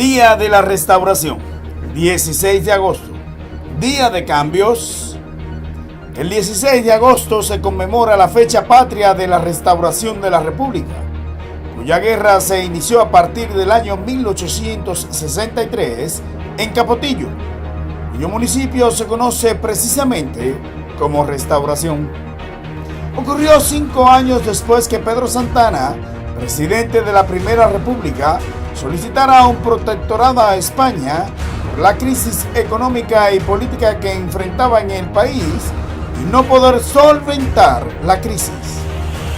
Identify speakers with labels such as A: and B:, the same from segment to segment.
A: Día de la Restauración, 16 de agosto, Día de Cambios. El 16 de agosto se conmemora la fecha patria de la restauración de la República, cuya guerra se inició a partir del año 1863 en Capotillo, cuyo municipio se conoce precisamente como Restauración. Ocurrió 5 años después que Pedro Santana, presidente de la Primera República, solicitara un protectorado a España por la crisis económica y política que enfrentaba en el país y no poder solventar la crisis.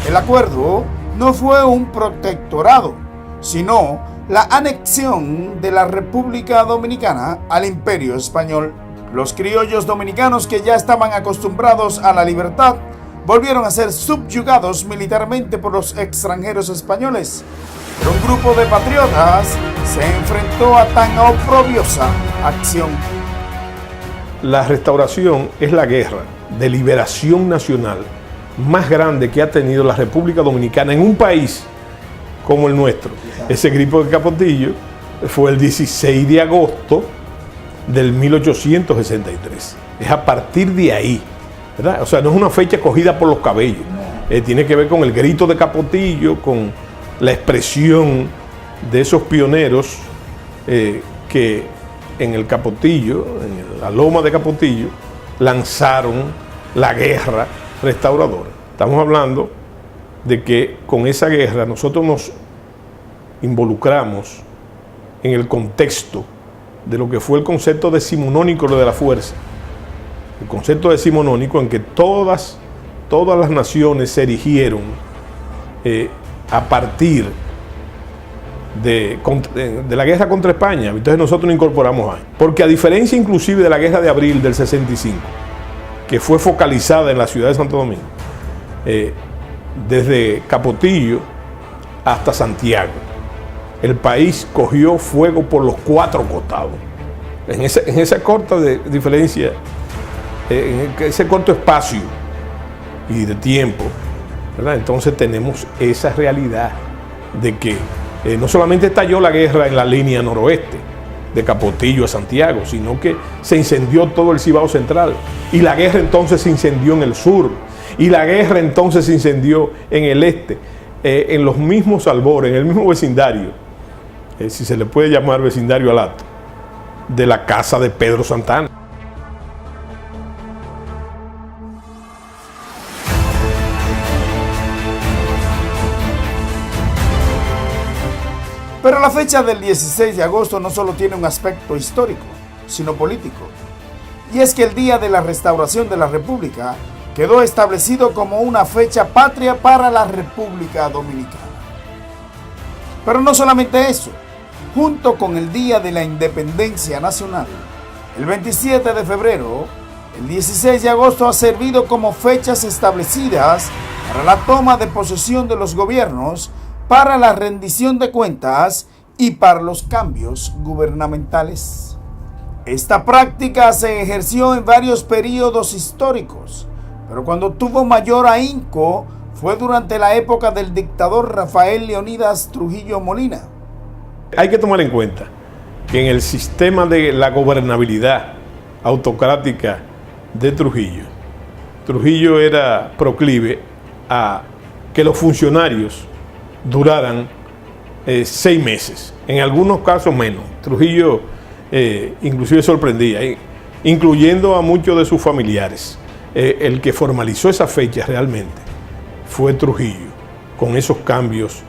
A: El acuerdo no fue un protectorado, sino la anexión de la República Dominicana al Imperio Español. Los criollos dominicanos, que ya estaban acostumbrados a la libertad, volvieron a ser subyugados militarmente por los extranjeros españoles. Pero un grupo de patriotas se enfrentó a tan oprobiosa acción.
B: La restauración es la guerra de liberación nacional más grande que ha tenido la República Dominicana en un país como el nuestro. Ese grito de Capotillo fue el 16 de agosto del 1863. Es a partir de ahí, ¿verdad? O sea, no es una fecha cogida por los cabellos. Tiene que ver con el grito de Capotillo, con la expresión de esos pioneros que en el Capotillo, en la loma de Capotillo, lanzaron la guerra restauradora. Estamos hablando de que con esa guerra nosotros nos involucramos en el contexto de lo que fue el concepto decimonónico de la fuerza. El concepto decimonónico en que todas las naciones se erigieron a partir de la guerra contra España. Entonces nosotros nos incorporamos ahí. Porque a diferencia inclusive de la guerra de abril del 65, que fue focalizada en la ciudad de Santo Domingo, desde Capotillo hasta Santiago, el país cogió fuego por los 4 costados. En esa corta diferencia, en ese corto espacio y de tiempo, ¿verdad? Entonces tenemos esa realidad de que no solamente estalló la guerra en la línea noroeste, de Capotillo a Santiago, sino que se incendió todo el Cibao Central, y la guerra entonces se incendió en el sur, y la guerra entonces se incendió en el este, en los mismos albores, en el mismo vecindario, si se le puede llamar vecindario al acto, de la casa de Pedro Santana.
A: Pero la fecha del 16 de agosto no solo tiene un aspecto histórico, sino político. Y es que el Día de la Restauración de la República quedó establecido como una fecha patria para la República Dominicana. Pero no solamente eso, junto con el Día de la Independencia Nacional, el 27 de febrero, el 16 de agosto ha servido como fechas establecidas para la toma de posesión de los gobiernos, para la rendición de cuentas y para los cambios gubernamentales. Esta práctica se ejerció en varios periodos históricos, pero cuando tuvo mayor ahínco fue durante la época del dictador Rafael Leónidas Trujillo Molina.
B: Hay que tomar en cuenta que en el sistema de la gobernabilidad autocrática de Trujillo era proclive a que los funcionarios duraran 6 meses, en algunos casos menos. Trujillo inclusive sorprendía, incluyendo a muchos de sus familiares. El que formalizó esa fecha realmente fue Trujillo, con esos cambios,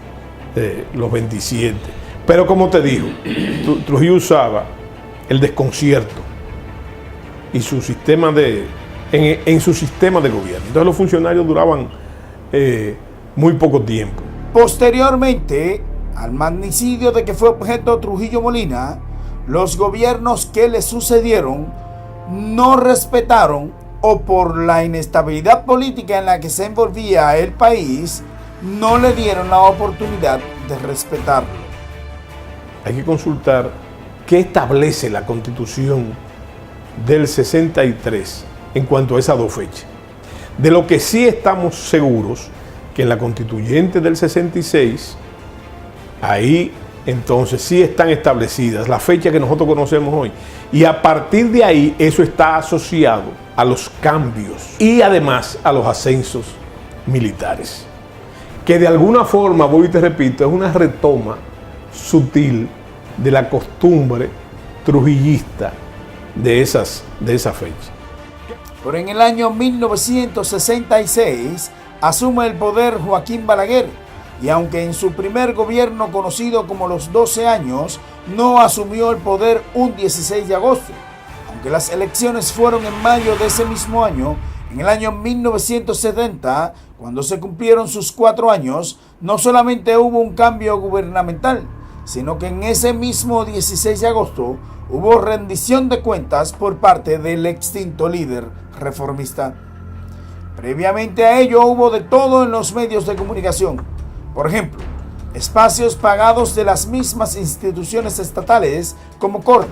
B: los 27. Pero como te digo, Trujillo usaba el desconcierto y su sistema en su sistema de gobierno. Entonces los funcionarios duraban muy poco tiempo.
A: Posteriormente al magnicidio de que fue objeto Trujillo Molina, los gobiernos que le sucedieron no respetaron, o por la inestabilidad política en la que se envolvía el país, no le dieron la oportunidad de respetarlo.
B: Hay que consultar qué establece la Constitución del 63 en cuanto a esas 2 fechas. De lo que sí estamos seguros, que en la Constituyente del 66, ahí entonces sí están establecidas las fechas que nosotros conocemos hoy. Y a partir de ahí eso está asociado a los cambios y además a los ascensos militares. Que de alguna forma, voy y te repito, es una retoma sutil de la costumbre trujillista de esas fechas.
A: Pero en el año 1966 asume el poder Joaquín Balaguer, y aunque en su primer gobierno, conocido como los 12 años, no asumió el poder un 16 de agosto, aunque las elecciones fueron en mayo de ese mismo año, en el año 1970, cuando se cumplieron sus 4 años, no solamente hubo un cambio gubernamental, sino que en ese mismo 16 de agosto hubo rendición de cuentas por parte del extinto líder reformista. Previamente a ello hubo de todo en los medios de comunicación. Por ejemplo, espacios pagados de las mismas instituciones estatales como CORDE,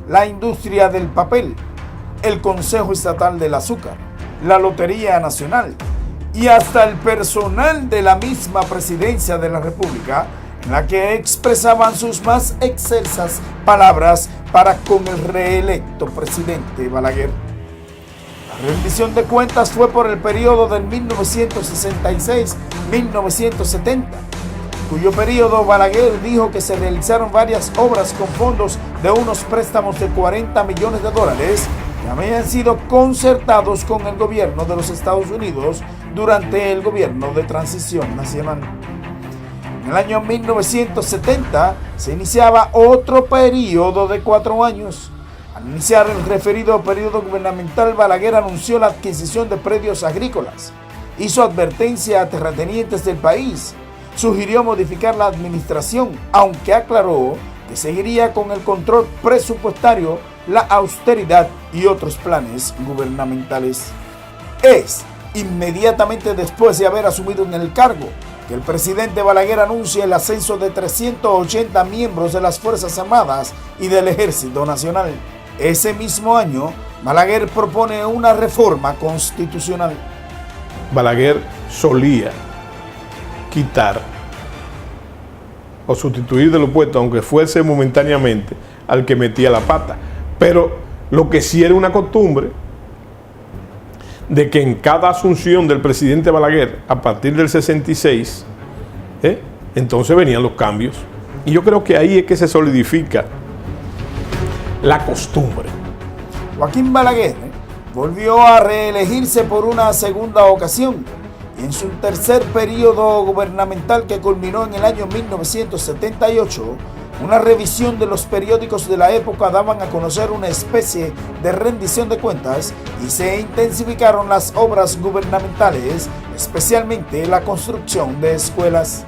A: la industria del papel, el Consejo Estatal del Azúcar, la Lotería Nacional y hasta el personal de la misma Presidencia de la República, en la que expresaban sus más excelsas palabras para con el reelecto presidente Balaguer. La rendición de cuentas fue por el periodo del 1966-1970, cuyo periodo Balaguer dijo que se realizaron varias obras con fondos de unos préstamos de $40 millones que habían sido concertados con el gobierno de los Estados Unidos durante el gobierno de transición nacional. En el año 1970 se iniciaba otro periodo de 4 años. Al iniciar el referido periodo gubernamental, Balaguer anunció la adquisición de predios agrícolas, hizo advertencia a terratenientes del país, sugirió modificar la administración, aunque aclaró que seguiría con el control presupuestario, la austeridad y otros planes gubernamentales. Es inmediatamente después de haber asumido en el cargo que el presidente Balaguer anuncia el ascenso de 380 miembros de las Fuerzas Armadas y del Ejército Nacional. Ese mismo año, Balaguer propone una reforma constitucional.
B: Balaguer solía quitar o sustituir de lo puesto, aunque fuese momentáneamente, al que metía la pata. Pero lo que sí era una costumbre de que en cada asunción del presidente Balaguer, a partir del 66, entonces venían los cambios. Y yo creo que ahí es que se solidifica la costumbre.
A: Joaquín Balaguer volvió a reelegirse por una segunda ocasión y en su tercer periodo gubernamental, que culminó en el año 1978, una revisión de los periódicos de la época daban a conocer una especie de rendición de cuentas y se intensificaron las obras gubernamentales, especialmente la construcción de escuelas.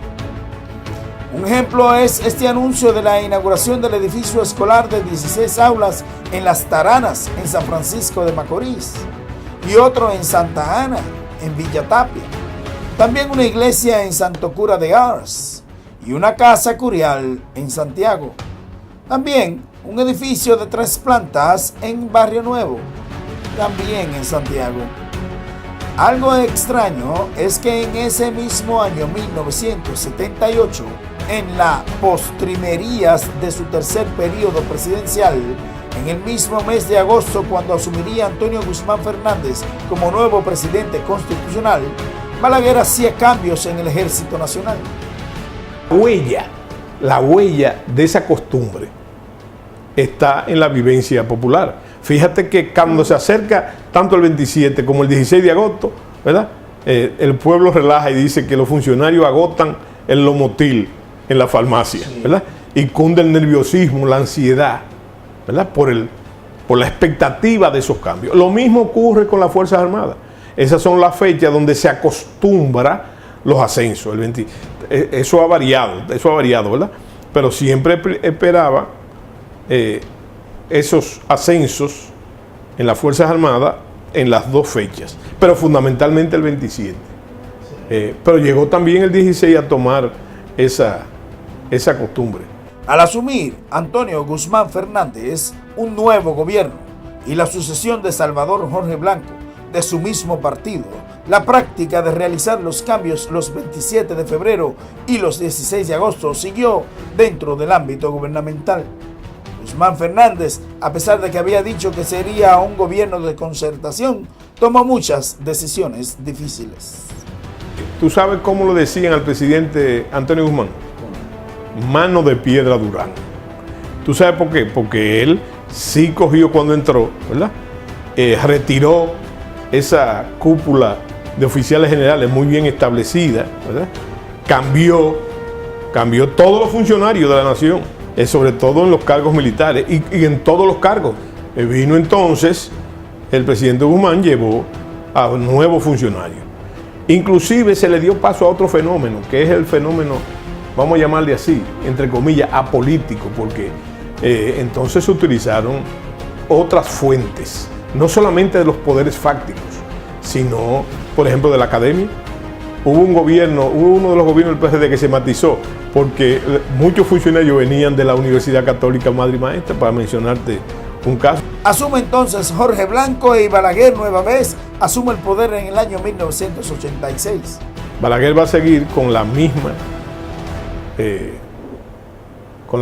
A: Un ejemplo es este anuncio de la inauguración del edificio escolar de 16 aulas en Las Taranas, en San Francisco de Macorís, y otro en Santa Ana, en Villa Tapia. También una iglesia en Santo Cura de Ars y una casa curial en Santiago. También un edificio de 3 plantas en Barrio Nuevo, también en Santiago. Algo extraño es que en ese mismo año 1978, en las postrimerías de su tercer periodo presidencial, en el mismo mes de agosto, cuando asumiría Antonio Guzmán Fernández como nuevo presidente constitucional, Balaguer hacía cambios en el Ejército Nacional.
B: La huella de esa costumbre está en la vivencia popular. Fíjate que cuando se acerca tanto el 27 como el 16 de agosto, ¿verdad? El pueblo relaja y dice que los funcionarios agotan el Lomotil en la farmacia, ¿verdad? Y cunde el nerviosismo, la ansiedad, ¿verdad? Por la expectativa de esos cambios. Lo mismo ocurre con las Fuerzas Armadas. Esas son las fechas donde se acostumbra los ascensos. Eso ha variado, ¿verdad? Pero siempre esperaba esos ascensos en las Fuerzas Armadas en las 2 fechas, pero fundamentalmente el 27. Pero llegó también el 16 a tomar esa costumbre.
A: Al asumir Antonio Guzmán Fernández un nuevo gobierno y la sucesión de Salvador Jorge Blanco, de su mismo partido, La práctica de realizar los cambios los 27 de febrero y los 16 de agosto siguió dentro del ámbito gubernamental. Guzmán Fernández, a pesar de que había dicho que sería un gobierno de concertación, tomó muchas decisiones difíciles.
B: ¿Tú sabes cómo lo decían al presidente Antonio Guzmán? Mano de piedra Durán. ¿Tú sabes por qué? Porque él sí cogió cuando entró, ¿verdad? Retiró esa cúpula de oficiales generales muy bien establecida, ¿verdad? Cambió todos los funcionarios de la nación, sobre todo en los cargos militares y en todos los cargos. Vino entonces, el presidente Guzmán llevó a nuevos funcionarios. Inclusive se le dio paso a otro fenómeno, que es el fenómeno, vamos a llamarle así, entre comillas, apolítico, porque entonces se utilizaron otras fuentes, no solamente de los poderes fácticos, sino, por ejemplo, de la academia. Hubo uno de los gobiernos del PRD que se matizó, porque muchos funcionarios venían de la Universidad Católica Madre y Maestra, para mencionarte un caso.
A: Asume entonces Jorge Blanco y Balaguer nueva vez asume el poder en el año 1986.
B: Balaguer va a seguir con la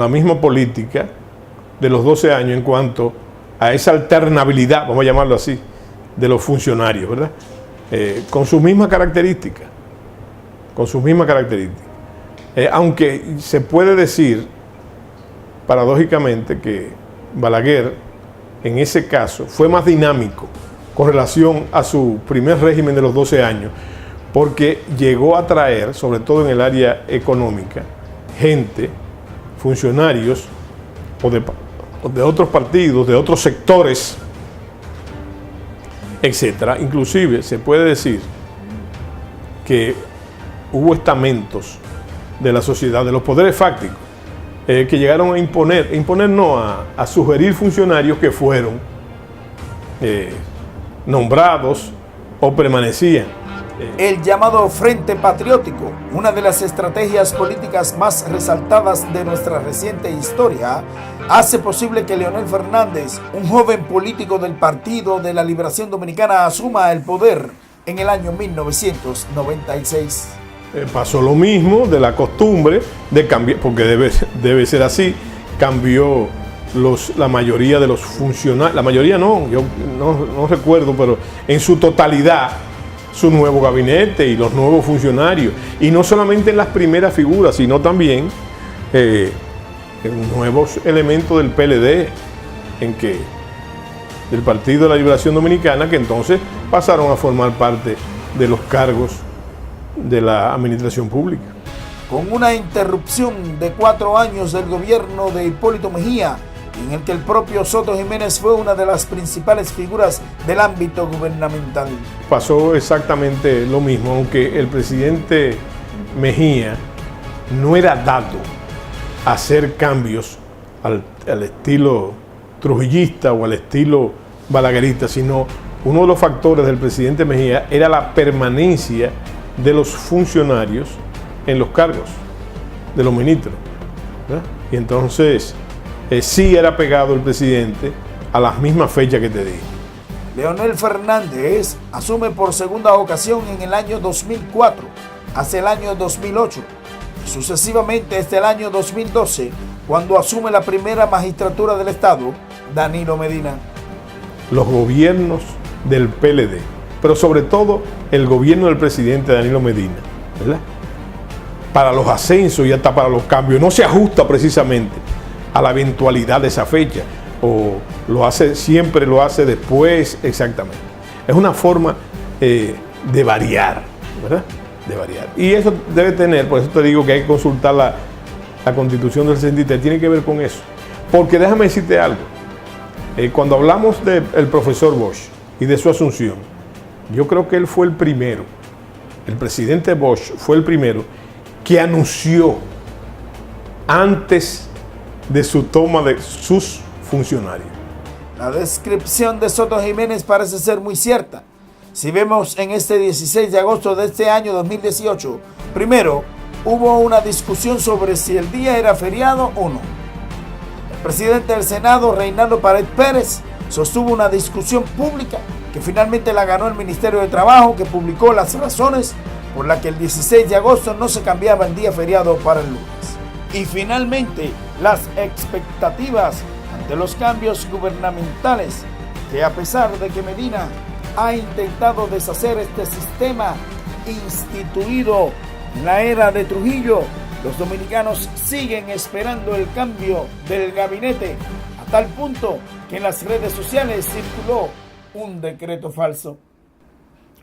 B: misma política de los 12 años en cuanto a esa alternabilidad, vamos a llamarlo así, de los funcionarios, ¿verdad? Con sus mismas características. Aunque se puede decir, paradójicamente, que Balaguer, en ese caso, fue más dinámico con relación a su primer régimen de los 12 años, porque llegó a traer, sobre todo en el área económica, gente, funcionarios o de otros partidos, de otros sectores, etcétera. Inclusive se puede decir que hubo estamentos de la sociedad, de los poderes fácticos, que llegaron a a sugerir funcionarios que fueron nombrados o permanecían.
A: El llamado Frente Patriótico, una de las estrategias políticas más resaltadas de nuestra reciente historia, hace posible que Leonel Fernández, un joven político del Partido de la Liberación Dominicana, asuma el poder en el año 1996.
B: Pasó lo mismo de la costumbre de cambiar, porque debe ser así, cambió la mayoría de los funcionarios, la mayoría no, yo no recuerdo, pero en su totalidad, su nuevo gabinete y los nuevos funcionarios, y no solamente en las primeras figuras, sino también en nuevos elementos del PLD, del Partido de la Liberación Dominicana, que entonces pasaron a formar parte de los cargos de la administración pública.
A: Con una interrupción de 4 años del gobierno de Hipólito Mejía, en el que el propio Soto Jiménez fue una de las principales figuras del ámbito gubernamental.
B: Pasó exactamente lo mismo, aunque el presidente Mejía no era dado a hacer cambios al estilo trujillista o al estilo balaguerista, sino uno de los factores del presidente Mejía era la permanencia de los funcionarios en los cargos de los ministros, ¿verdad? Y entonces sí era pegado el presidente a las mismas fechas que te dije.
A: Leonel Fernández asume por segunda ocasión en el año 2004, hacia el año 2008, y sucesivamente hasta el año 2012, cuando asume la primera magistratura del Estado, Danilo Medina.
B: Los gobiernos del PLD, pero sobre todo el gobierno del presidente Danilo Medina, ¿verdad?, para los ascensos y hasta para los cambios, no se ajusta precisamente a la eventualidad de esa fecha, o siempre lo hace después, exactamente. Es una forma de variar, ¿verdad?, de variar. Y eso debe tener, por eso te digo que hay que consultar la Constitución del 63, tiene que ver con eso. Porque déjame decirte algo, cuando hablamos del profesor Bosch y de su asunción, yo creo que él fue el primero, el presidente Bosch fue el primero que anunció antes de su toma de sus funcionarios.
A: La descripción de Soto Jiménez parece ser muy cierta. Si vemos en este 16 de agosto de este año 2018, primero hubo una discusión sobre si el día era feriado o no. El presidente del Senado, Reinaldo Pared Pérez, sostuvo una discusión pública que finalmente la ganó el Ministerio de Trabajo, que publicó las razones por las que el 16 de agosto no se cambiaba el día feriado para el lunes. Y finalmente, las expectativas ante los cambios gubernamentales, que a pesar de que Medina ha intentado deshacer este sistema instituido en la era de Trujillo, los dominicanos siguen esperando el cambio del gabinete, a tal punto que en las redes sociales circuló un decreto falso.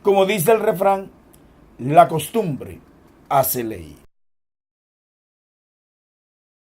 A: Como dice el refrán, la costumbre hace ley.